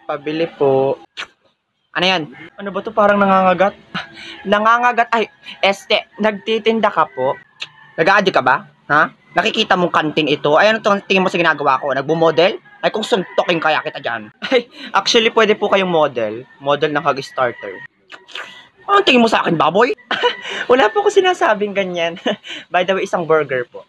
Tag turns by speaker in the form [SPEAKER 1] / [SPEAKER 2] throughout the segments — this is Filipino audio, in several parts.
[SPEAKER 1] Pabili po. Ano yan? Ano ba to? Parang nangangagat. Nangangagat. Ay, nagtitinda ka po? Nag-aadi ka ba? Ha? Nakikita mong kantin ito? Ay, ano itong tingin mo sa ginagawa ko? Nagbo-model? Ay, kung suntokin kaya kita dyan. Ay, actually, pwede po kayong model. Model ng hug starter. Anong tingin mo sa akin, baboy? Wala po ko sinasabing ganyan. By the way, isang burger po.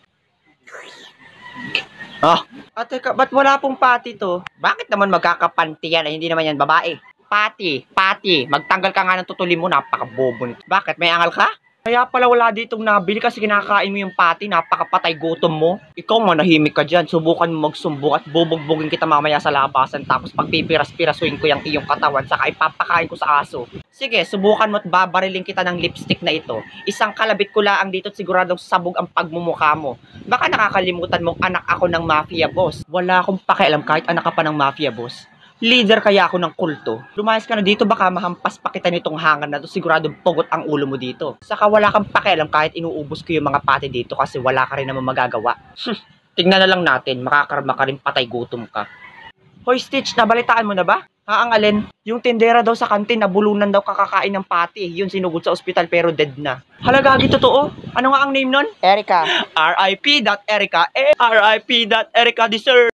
[SPEAKER 1] Ah, teka, ba't wala pong pati to? Bakit naman magkakapanti yan? Ay, hindi naman yan babae. Pati. Magtanggal ka nga ng tutuli mo, napakabobo nito. Bakit? May angal ka? Kaya pala wala ditong nabili kasi kinakain mo yung pati, napakapatay gutom mo. Ikaw manahimik ka dyan, subukan mo magsumbong at bubugbugin kita mamaya sa labasan tapos pagpipiras-pirasuin ko yung iyong katawan saka ipapakain ko sa aso. Sige, subukan mo at babariling kita ng lipstick na ito. Isang kalabit ko lang dito at siguradong sabog ang pagmumukha mo. Baka nakakalimutan mong anak ako ng mafia boss. Wala akong pakialam kahit anak ka pa ng mafia boss. Leader kaya ako ng kulto. Lumayas ka na dito, baka mahampas pa kita nitong hangar na to. Siguradong pugot ang ulo mo dito. Saka wala kang pakialam kahit inuubos ko yung mga pati dito kasi wala ka rin naman magagawa. Tignan na lang natin, makakarma ka rin patay gutom ka. Hoy Stitch, nabalitaan mo na ba? Ang alin? Yung tindera daw sa kantin, nabulunan daw kakakain ng pati. Yun sinugod sa ospital pero dead na. Halagagi totoo? Ano nga ang name nun? Erica. R.I.P. Erica. R.I.P. Erica deserve.